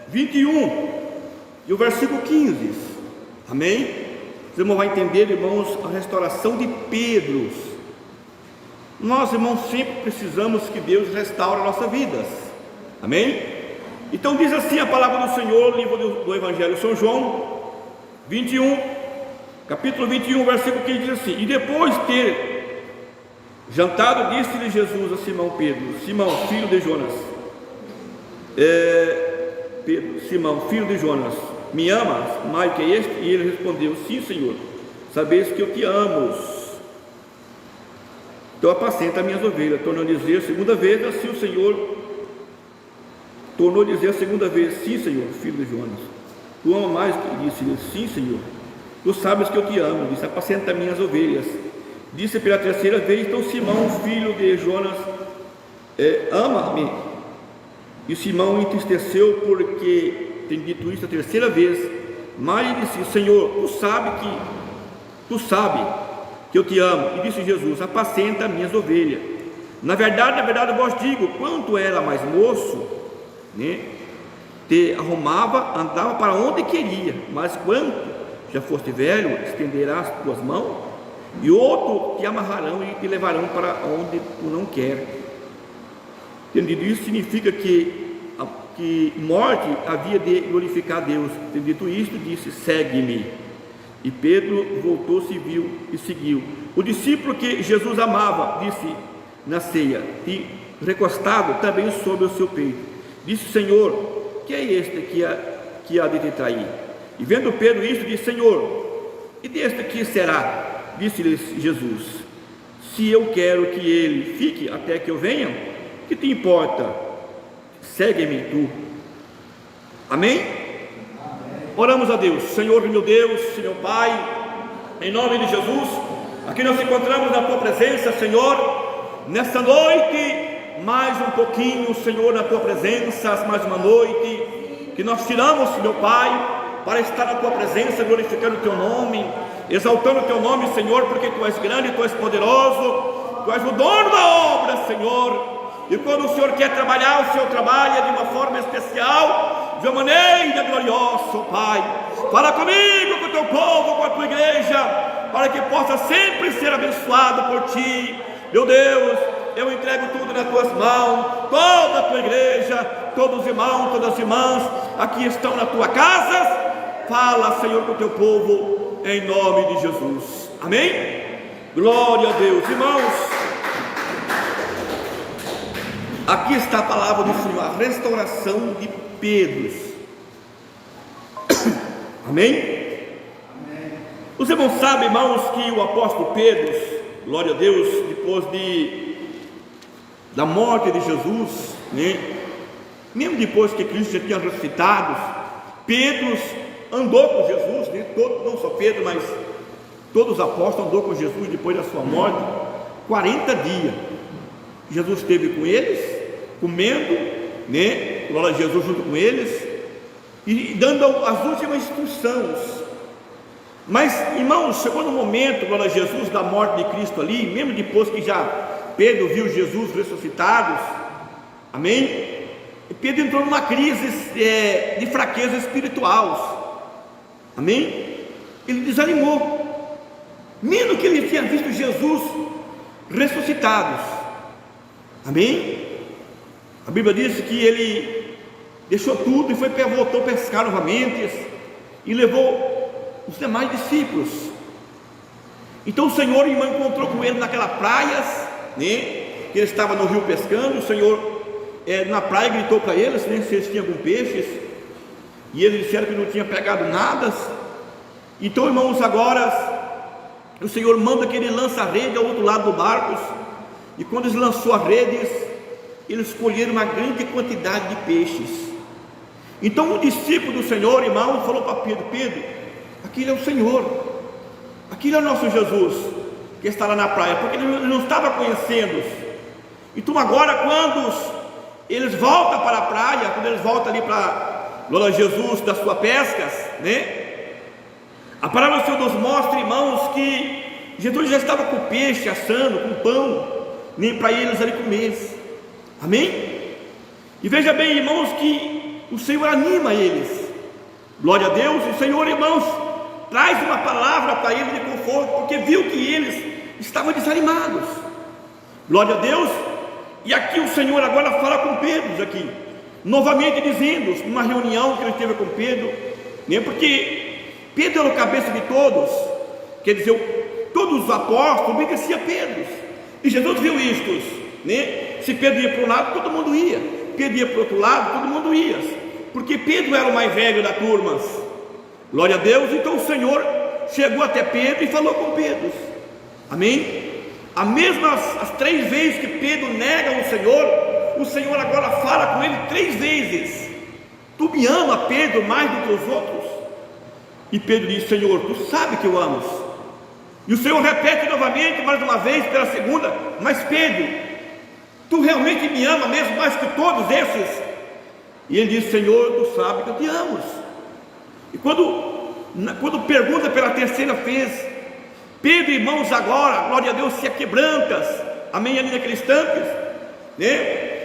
21 e o versículo 15. Amém? Você não vai entender, irmãos, a restauração de Pedro. Nós, irmãos, sempre precisamos que Deus restaure nossas vidas. Amém? Então diz assim a palavra do Senhor, livro do Evangelho de São João 21, capítulo 21, versículo 15, diz assim: e depois de ter jantado, disse-lhe Jesus a Simão Pedro: Simão, filho de Jonas, Pedro, Simão, filho de Jonas, me amas mais que este? E ele respondeu: sim, Senhor, sabeis que eu te amo. Então apacenta as minhas ovelhas. Tornou a dizer a segunda vez: assim o Senhor tornou a dizer a segunda vez: sim, Senhor, filho de Jonas, tu amas mais que? Disse-lhe: sim, Senhor, tu sabes que eu te amo. Disse: apacenta as minhas ovelhas. Disse pela terceira vez: então Simão, filho de Jonas, ama-me. E Simão entristeceu porque tem dito isso a terceira vez, mas disse: Senhor, tu sabes que eu te amo. E disse Jesus: apacenta as minhas ovelhas. Na verdade eu vos digo, quanto era mais moço, te arrumava, andava para onde queria, mas quando já foste velho, estenderás tuas mãos, e outro te amarrarão e te levarão para onde tu não queres. Entendido isso, significa que morte havia de glorificar a Deus. Tendo dito isto, disse: segue-me. E Pedro voltou-se, viu e seguiu. O discípulo que Jesus amava disse na ceia, e recostado também sobre o seu peito, disse: Senhor, que é este que há de te trair? E vendo Pedro isto, disse: Senhor, e deste que será? Disse-lhe Jesus: se eu quero que ele fique até que eu venha, que te importa? Segue-me tu. Amém? Oramos a Deus. Senhor meu Deus, Senhor Pai, em nome de Jesus, aqui nós encontramos na tua presença, Senhor, nesta noite, mais um pouquinho, Senhor, na tua presença, mais uma noite que nós tiramos, meu Pai, para estar na tua presença, glorificando o teu nome, exaltando o teu nome, Senhor, porque tu és grande, tu és poderoso, tu és o dono da obra, Senhor. E quando o Senhor quer trabalhar, o Senhor trabalha de uma forma especial, de uma maneira gloriosa, Pai. Fala comigo, com o teu povo, com a tua igreja, para que possa sempre ser abençoado por ti. Meu Deus, eu entrego tudo nas tuas mãos, toda a tua igreja, todos os irmãos, todas as irmãs, aqui estão na tua casa. Fala, Senhor, com o teu povo, em nome de Jesus. Amém? Glória a Deus. Irmãos, aqui está a palavra do Senhor, a restauração de Pedro. Amém? Amém. Os irmãos sabem, irmãos, que o apóstolo Pedro, glória a Deus, depois da morte de Jesus, mesmo depois que Cristo já tinha ressuscitado, Pedro andou com Jesus, não só Pedro, mas todos os apóstolos andou com Jesus depois da sua morte, 40 dias. Jesus esteve com eles, comendo, glória a Jesus junto com eles, e dando as últimas instruções. Mas, irmãos, chegou no momento, glória a Jesus, da morte de Cristo ali, mesmo depois que já Pedro viu Jesus ressuscitado, amém? E Pedro entrou numa crise de fraqueza espiritual, amém? Ele desanimou, mesmo que ele tinha visto Jesus ressuscitado, amém? A Bíblia diz que ele deixou tudo e voltou a pescar novamente e levou os demais discípulos. Então o Senhor, irmão, encontrou com ele naquela praia, que ele estava no rio pescando. O Senhor na praia gritou para eles, se eles tinham algum peixes, e eles disseram que não tinha pegado nada. Então, irmãos, agora o Senhor manda que ele lance a rede ao outro lado do barco, e quando eles lançou as redes, eles colheram uma grande quantidade de peixes. Então o discípulo do Senhor, irmão, falou para Pedro: Pedro, aquele é o Senhor, aquele é o nosso Jesus, que está lá na praia, porque ele não estava conhecendo. Então agora, quando eles voltam para a praia, quando eles voltam ali para glória a Jesus das suas pescas, a palavra do Senhor nos mostra, irmãos, que Jesus já estava com peixe assando, com pão, nem para eles ali comer. Amém? E veja bem, irmãos, que o Senhor anima eles. Glória a Deus. O Senhor, irmãos, traz uma palavra para eles de conforto, porque viu que eles estavam desanimados. Glória a Deus. E aqui o Senhor agora fala com Pedro aqui, novamente dizendo, numa reunião que ele teve com Pedro, né, porque Pedro era o cabeça de todos, quer dizer, todos os apóstolos obedeciam a Pedro, e Jesus viu isto, né? Se Pedro ia para um lado, todo mundo ia; Pedro ia para o outro lado, todo mundo ia, porque Pedro era o mais velho da turma. Glória a Deus. Então o Senhor chegou até Pedro e falou com Pedro, amém? As 3 vezes que Pedro nega o Senhor agora fala com ele 3 vezes: tu me ama, Pedro, mais do que os outros? E Pedro diz: Senhor, tu sabe que eu amo. E o Senhor repete novamente, mais uma vez, pela segunda: mas Pedro, tu realmente me ama mesmo mais que todos esses? E ele diz: Senhor, tu sabe que eu te amo. E quando pergunta pela terceira vez, Pedro, irmãos, agora, glória a Deus, se quebranta, amém, ali naquele instante, né?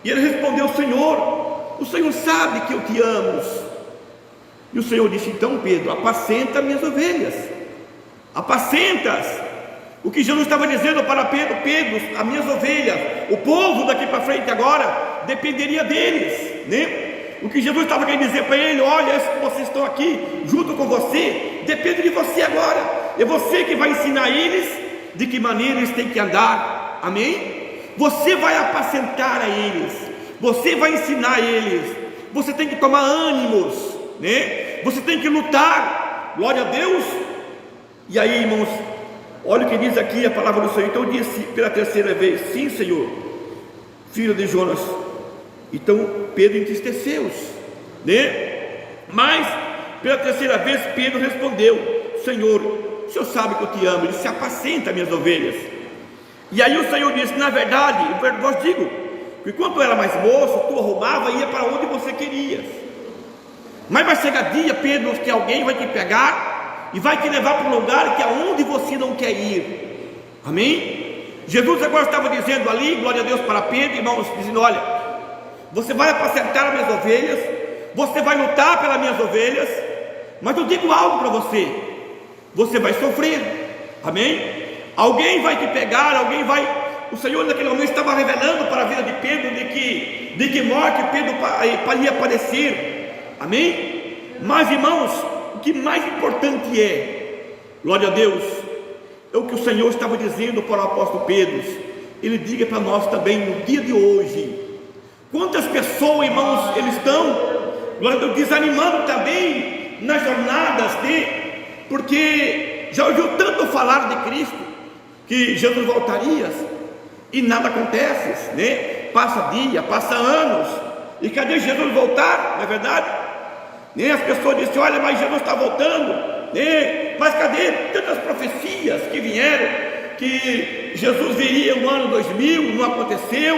E ele respondeu: Senhor, o Senhor sabe que eu te amo. E o Senhor disse: então, Pedro, apacenta minhas ovelhas. Apacentas. O que Jesus estava dizendo para Pedro: Pedro, as minhas ovelhas, o povo daqui para frente agora dependeria deles, né? O que Jesus estava querendo dizer para ele: olha, esses que vocês estão aqui junto com você, depende de você agora. É você que vai ensinar eles de que maneira eles têm que andar, amém? Você vai apacentar a eles, você vai ensinar a eles. Você tem que tomar ânimos, né? Você tem que lutar, glória a Deus. E aí, irmãos, olha o que diz aqui a palavra do Senhor. Então eu disse pela terceira vez: sim, Senhor, filho de Jonas. Então Pedro entristeceu-se, né? Mas pela terceira vez Pedro respondeu: Senhor, o Senhor sabe que eu te amo. Ele se apacenta minhas ovelhas. E aí o Senhor disse: na verdade, eu vos digo que quando tu era mais moço, tu arrumava e ia para onde você queria. Mas vai chegar dia, Pedro, que alguém vai te pegar e vai te levar para um lugar que aonde você não quer ir, amém? Jesus agora estava dizendo ali, glória a Deus, para Pedro, irmãos, dizendo: olha, você vai apacentar as minhas ovelhas, você vai lutar pelas minhas ovelhas, mas eu digo algo para você: você vai sofrer, amém? Alguém vai te pegar, alguém vai. O Senhor naquele momento estava revelando para a vida de Pedro de que morte Pedro ia padecer, amém? Mas, irmãos, o que mais importante glória a Deus, é o que o Senhor estava dizendo para o apóstolo Pedro. Ele diga para nós também no dia de hoje. Quantas pessoas, irmãos, eles estão, glória a Deus, desanimando também nas jornadas, porque já ouviu tanto falar de Cristo, que Jesus voltaria, e nada acontece, né? Passa dia, passa anos, e cadê Jesus voltar? Não é verdade? Nem as pessoas dizem: olha, mas Jesus está voltando, né? Mas cadê tantas profecias que vieram, que Jesus viria no ano 2000, não aconteceu,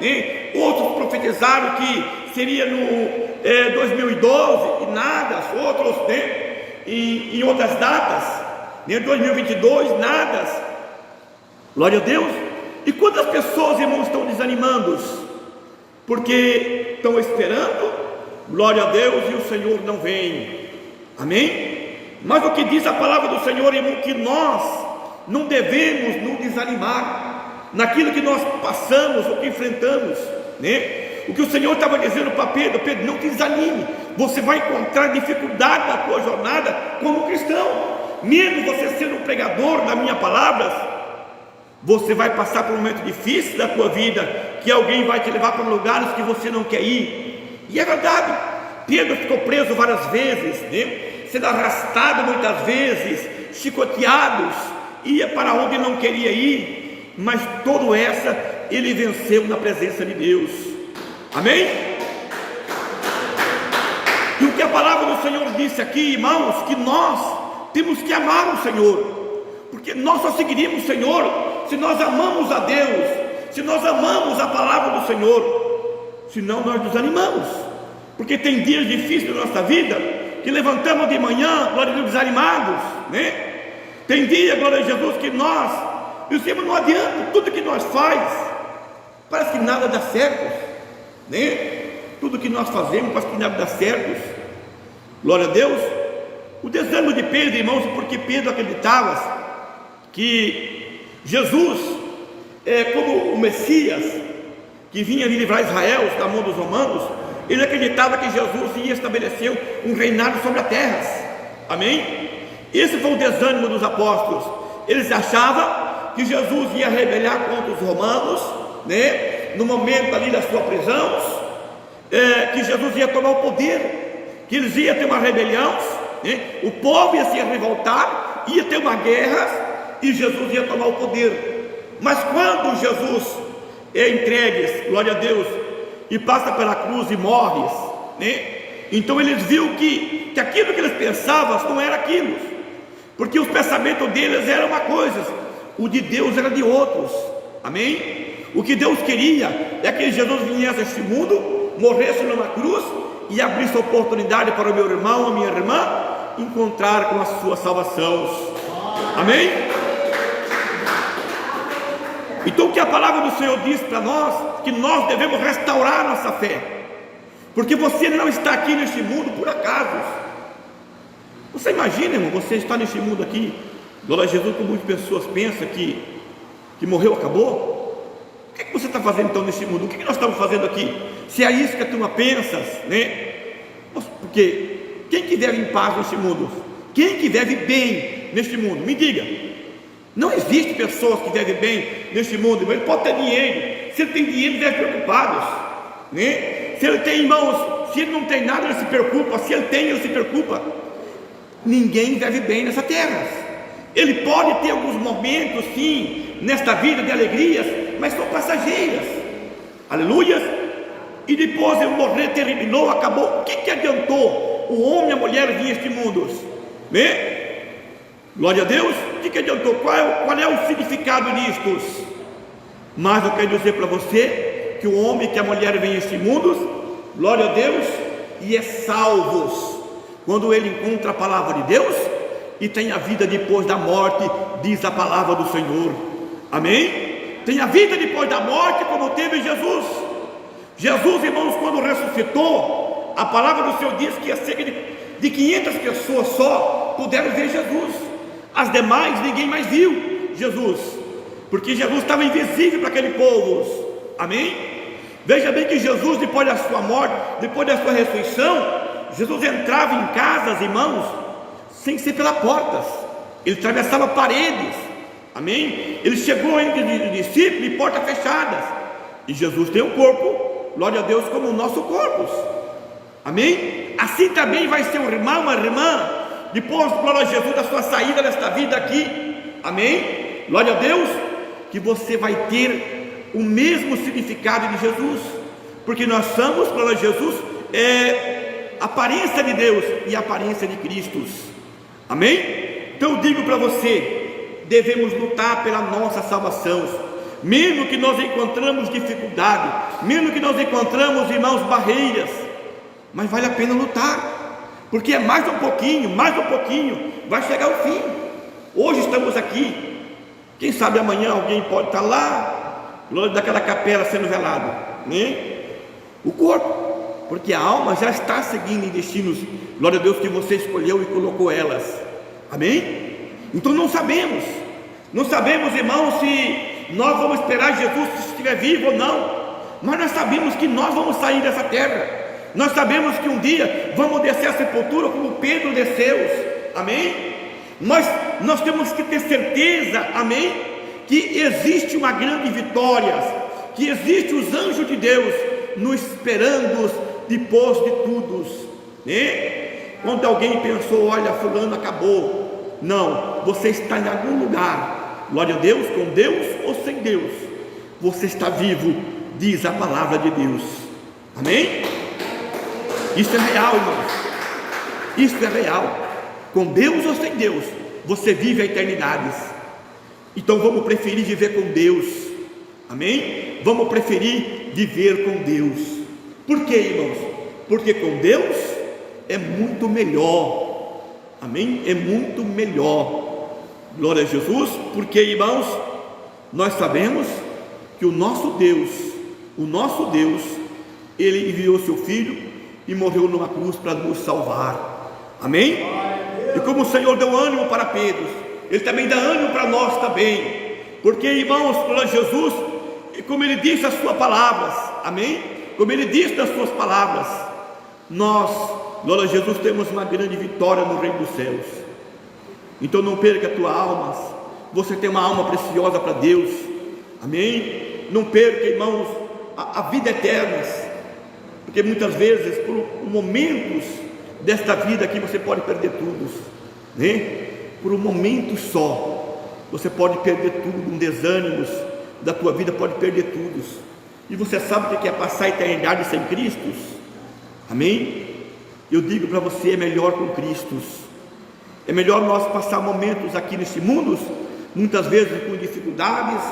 né? Outros profetizaram que seria no 2012 e nada, outros, né? Em outras datas, né? 2022, nada, glória a Deus. E quantas pessoas, irmãos, estão desanimando porque estão esperando, glória a Deus, e o Senhor não vem, amém? Mas o que diz a palavra do Senhor, irmão, que nós não devemos nos desanimar naquilo que nós passamos, ou que enfrentamos, né? O que o Senhor estava dizendo para Pedro: Pedro, não te desanime, você vai encontrar dificuldade na tua jornada como cristão, mesmo você sendo um pregador da minha palavra, você vai passar por um momento difícil da tua vida, que alguém vai te levar para lugares que você não quer ir. E é verdade, Pedro ficou preso várias vezes, né? Sendo arrastado muitas vezes, chicoteados, ia para onde não queria ir, mas toda essa ele venceu na presença de Deus, amém? E o que a palavra do Senhor disse aqui, irmãos, que nós temos que amar o Senhor, porque nós só seguiríamos o Senhor se nós amamos a Deus, se nós amamos a palavra do Senhor. Senão nós desanimamos, porque tem dias difíceis na nossa vida que levantamos de manhã, glória a Deus, desanimados, né? Tem dia, glória a Jesus, que nós dizemos: não adianta, tudo que nós faz parece que nada dá certo, né? Tudo que nós fazemos para que nada dá certo. Glória a Deus. O desânimo de Pedro, irmãos, porque Pedro acreditava que Jesus é como o Messias que vinha livrar Israel da mão dos romanos. Ele acreditava que Jesus ia estabelecer um reinado sobre a terra. Amém? Esse foi o desânimo dos apóstolos. Eles achavam que Jesus ia rebeliar contra os romanos, né? No momento ali da sua prisão, que Jesus ia tomar o poder, que eles iam ter uma rebelião, né? O povo ia se revoltar, ia ter uma guerra e Jesus ia tomar o poder. Mas quando Jesus é entregue, glória a Deus, e passa pela cruz e morre, né? Então eles viram que aquilo que eles pensavam não era aquilo, porque os pensamentos deles eram uma coisa, o de Deus era de outros. Amém? O que Deus queria é que Jesus viesse a este mundo, morresse numa cruz e abrisse a oportunidade para o meu irmão, a minha irmã encontrar com a sua salvação. Amém? Então o que a palavra do Senhor diz para nós, que nós devemos restaurar nossa fé, porque você não está aqui neste mundo por acaso. Você imagina, irmão, você está neste mundo aqui, glória a Jesus, como muitas pessoas pensam que morreu, acabou. O que você está fazendo então neste mundo? O que nós estamos fazendo aqui? Se é isso que a turma pensa, né? Porque quem que vive em paz neste mundo? Quem que vive bem neste mundo? Me diga. Não existe pessoas que vivem bem neste mundo. Ele pode ter dinheiro. Se ele tem dinheiro, ele deve preocupados, né? Se ele tem irmãos, se ele não tem nada, ele se preocupa. Se ele tem, ele se preocupa. Ninguém vive bem nessa terra. Ele pode ter alguns momentos, sim, nesta vida de alegrias, mas são passageiras. Aleluia. E depois ele morrer, terminou, acabou. O que adiantou o homem e a mulher vir a este mundo? Né? Glória a Deus. O que adiantou? Qual é o significado disto? Mas eu quero dizer para você que o homem e que a mulher vêm a este mundo, glória a Deus, e é salvos quando ele encontra a palavra de Deus e tem a vida depois da morte, diz a palavra do Senhor. Amém? Tem a vida depois da morte, como teve Jesus. Jesus, irmãos, quando ressuscitou, a palavra do Senhor diz que cerca de 500 pessoas só puderam ver Jesus. As demais ninguém mais viu Jesus, porque Jesus estava invisível para aquele povo. Amém? Veja bem que Jesus, depois da sua morte, depois da sua ressurreição, Jesus entrava em casas, irmãos, sem ser pelas portas. Ele atravessava paredes. Amém? Ele chegou entre discípulos de portas fechadas. E Jesus tem um corpo, glória a Deus, como o nosso corpo. Amém? Assim também vai ser um irmão, uma irmã, depois, glória a Jesus, da sua saída desta vida aqui. Amém? Glória a Deus, que você vai ter o mesmo significado de Jesus, porque nós somos, glória a Jesus, aparência de Deus e aparência de Cristo. Amém? Então eu digo para você, devemos lutar pela nossa salvação, mesmo que nós encontramos dificuldade, mesmo que nós encontramos, irmãos, barreiras, mas vale a pena lutar, porque é mais um pouquinho, vai chegar o fim. Hoje estamos aqui, quem sabe amanhã alguém pode estar lá, longe daquela capela sendo velado, né? O corpo, porque a alma já está seguindo em destinos, glória a Deus, que você escolheu e colocou elas. Amém? Então não sabemos, irmãos, se nós vamos esperar Jesus se estiver vivo ou não, mas nós sabemos que nós vamos sair dessa terra. Nós sabemos que um dia vamos descer à sepultura como Pedro desceu. Amém? Nós temos que ter certeza, amém, que existe uma grande vitória, que existe os anjos de Deus nos esperando depois de tudo, né? Quando alguém pensou, olha, fulano acabou, não, você está em algum lugar, glória a Deus, com Deus ou sem Deus, você está vivo, diz a palavra de Deus. Amém? Isso é real, irmãos, isso é real. Com Deus ou sem Deus, você vive a eternidade. Então vamos preferir viver com Deus. Amém? Vamos preferir viver com Deus. Por quê, irmãos? Porque com Deus é muito melhor. Amém? É muito melhor. Glória a Jesus. Porque, irmãos, nós sabemos que o nosso Deus, Ele enviou seu Filho e morreu numa cruz para nos salvar. Amém? E como o Senhor deu ânimo para Pedro, Ele também dá ânimo para nós também, porque, irmãos, para Jesus, como Ele disse as suas palavras, amém? Como Ele disse nas suas palavras, nós, glória a Jesus, temos uma grande vitória no reino dos céus. Então não perca a tua alma, você tem uma alma preciosa para Deus, amém? Não perca, irmãos, a vida eterna, porque muitas vezes, por momentos desta vida aqui, você pode perder tudo, né? Por um momento só, você pode perder tudo, um desânimo da tua vida, pode perder tudo. E você sabe o que é passar a eternidade sem Cristo? Amém? Eu digo para você, é melhor com Cristo. É melhor nós passar momentos aqui nesse mundo, muitas vezes com dificuldades,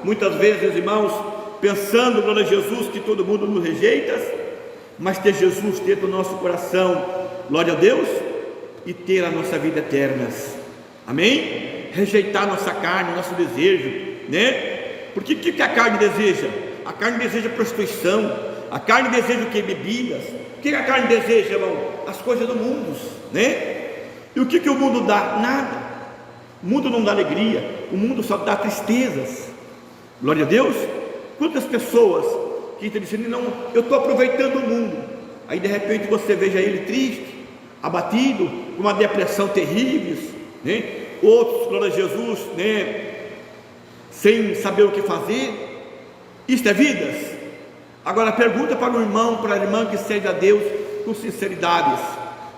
muitas vezes, irmãos, pensando, glória a Jesus, que todo mundo nos rejeita, mas ter Jesus dentro do nosso coração, glória a Deus, e ter a nossa vida eterna. Amém? Rejeitar nossa carne, nosso desejo, né? Porque o que a carne deseja? A carne deseja prostituição, a carne deseja o que? Bebidas. O que a carne deseja, irmão? As coisas do mundo, né? E o que o mundo dá? Nada. O mundo não dá alegria, o mundo só dá tristezas. Glória a Deus. Quantas pessoas que estão dizendo, não, eu estou aproveitando o mundo, aí de repente você veja ele triste, abatido, com uma depressão terrível, né? Outros, glória a Jesus, né? Sem saber o que fazer. Isto é vidas? Agora pergunta para o irmão, para a irmã que serve a Deus com sinceridade.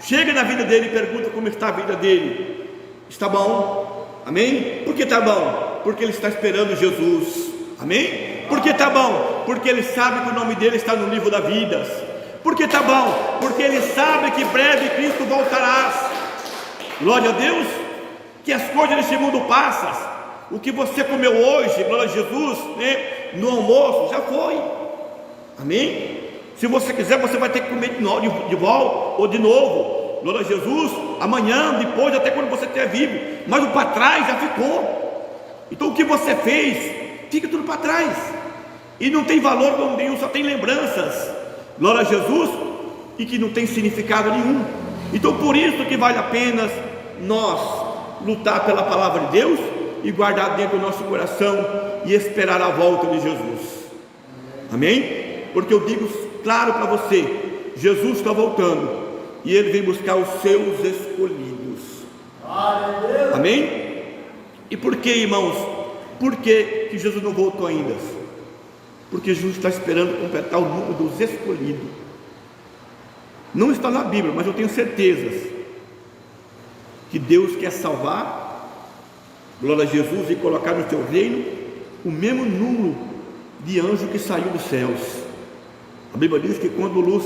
Chega na vida dele e pergunta como está a vida dele. Está bom? Amém? Por que está bom? Porque ele está esperando Jesus. Amém? Por que está bom? Porque ele sabe que o nome dele está no livro da vida. Por que está bom? Porque ele sabe que breve Cristo voltará. Glória a Deus. Que as coisas deste mundo passam. O que você comeu hoje, glória a Jesus, né, no almoço, já foi. Amém? Se você quiser, você vai ter que comer de volta ou de novo. Glória a Jesus, amanhã, depois, até quando você estiver vivo. Mas o para trás já ficou. Então o que você fez, fica tudo para trás. E não tem valor nenhum, só tem lembranças. Glória a Jesus, e que não tem significado nenhum. Então por isso que vale a pena nós lutar pela palavra de Deus e guardar dentro do nosso coração e esperar a volta de Jesus. Amém? Porque eu digo claro para você, Jesus está voltando e Ele vem buscar os seus escolhidos. Amém? E por que, irmãos? Por que Jesus não voltou ainda? Porque Jesus está esperando completar o número dos escolhidos. Não está na Bíblia, mas eu tenho certeza que Deus quer salvar, glória a Jesus, e colocar no seu reino o mesmo número de anjos que saiu dos céus. A Bíblia diz que quando Luz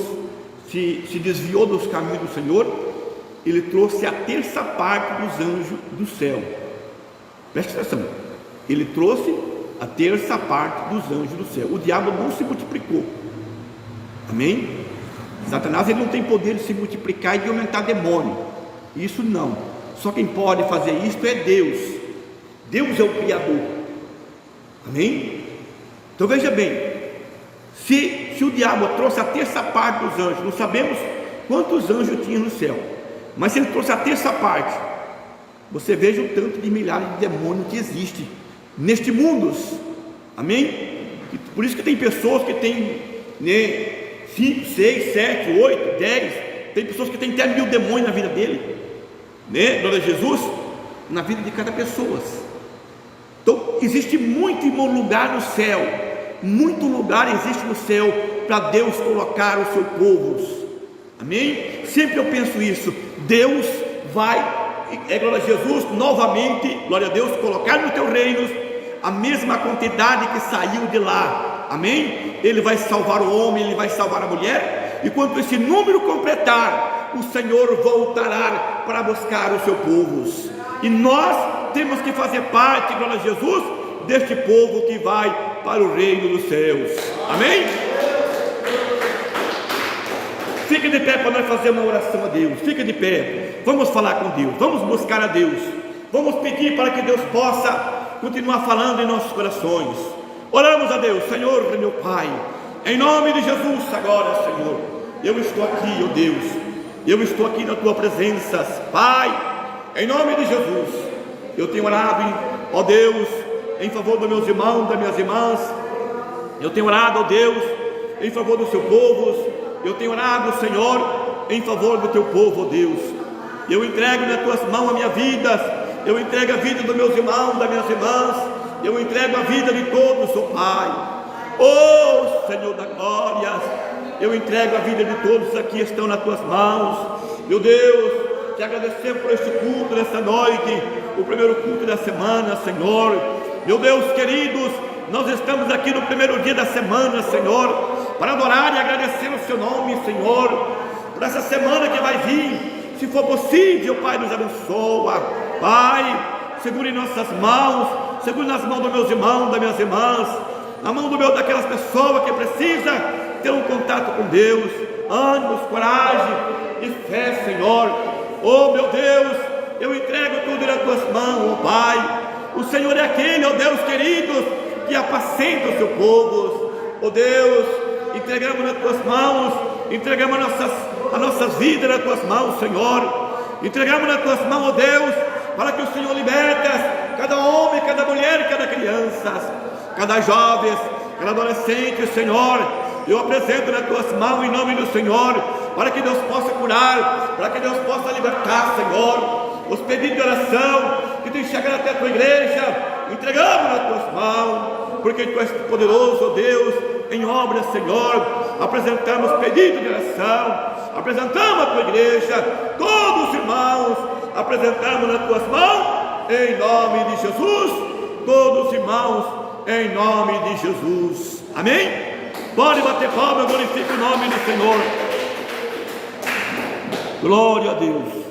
se desviou dos caminhos do Senhor, Ele trouxe a terça parte dos anjos do céu. Preste atenção, Ele trouxe a terça parte dos anjos do céu. O diabo não se multiplicou. Amém? Satanás, ele não tem poder de se multiplicar e de aumentar demônio. Isso não. Só quem pode fazer isso é Deus. Deus é o Criador. Amém? Então veja bem, se o diabo trouxe a terça parte dos anjos, não sabemos quantos anjos tinha no céu, mas se ele trouxe a terça parte, você veja o tanto de milhares de demônios que existe neste mundo. Amém? Por isso que tem pessoas que têm, né, 5, 6, 7, 8, 10, tem pessoas que têm até 1000 demônios na vida dele, né? Glória a Jesus, na vida de cada pessoa. Então existe muito lugar no céu, muito lugar existe no céu para Deus colocar o seu povo. Amém? Sempre eu penso isso, Deus vai, glória a Jesus, novamente, glória a Deus, colocar no teu reino a mesma quantidade que saiu de lá. Amém? Ele vai salvar o homem, Ele vai salvar a mulher, e quando esse número completar, o Senhor voltará para buscar o seu povo, e nós temos que fazer parte, glória a Jesus, deste povo que vai para o reino dos céus. Amém? Fique de pé para nós fazer uma oração a Deus. Fique de pé, vamos falar com Deus, vamos buscar a Deus, vamos pedir para que Deus possa continuar falando em nossos corações. Oramos a Deus. Senhor, meu Pai, Em nome de Jesus, agora, Senhor, eu estou aqui, ó Deus, eu estou aqui na tua presença, Pai, em nome de Jesus. Eu tenho orado, ó Deus, em favor dos meus irmãos, das minhas irmãs. Eu tenho orado, ó Deus, em favor do seu povo. Eu tenho orado, Senhor, em favor do teu povo, ó Deus. Eu entrego nas tuas mãos a minha vida, eu entrego a vida dos meus irmãos, das minhas irmãs, eu entrego a vida de todos, ó Pai. Oh Senhor da glória, eu entrego a vida de todos aqui, estão nas tuas mãos. Meu Deus, te agradecemos por este culto nessa noite, o primeiro culto da semana, Senhor. Meu Deus queridos, nós estamos aqui no primeiro dia da semana, Senhor, para adorar e agradecer o seu nome, Senhor, por essa semana que vai vir. Se for possível, Pai, nos abençoa. Pai, segure em nossas mãos, segure nas mãos dos meus irmãos, das minhas irmãs, na mão daquelas pessoas que precisam ter um contato com Deus. Ânimo, coragem e fé, Senhor. Oh meu Deus, eu entrego tudo nas tuas mãos, oh Pai. O Senhor é aquele, ó Deus querido, que apacenta o seu povo. Ó Deus, entregamos nas tuas mãos, entregamos as nossas vidas nas tuas mãos, Senhor. Entregamos nas tuas mãos, ó Deus, para que o Senhor liberte cada homem, cada mulher, cada criança, cada jovem, cada adolescente, Senhor. Eu apresento nas tuas mãos em nome do Senhor, para que Deus possa curar, para que Deus possa libertar, Senhor. Os pedidos de oração que tem chegado até a tua igreja, entregamos nas tuas mãos, porque tu és poderoso, ó Deus, em obras, Senhor. Apresentamos pedido de oração, apresentamos a tua igreja, todos os irmãos, apresentamos nas tuas mãos, em nome de Jesus, todos os irmãos, em nome de Jesus, amém? Pode bater palma, glorifique o nome do Senhor. Glória a Deus.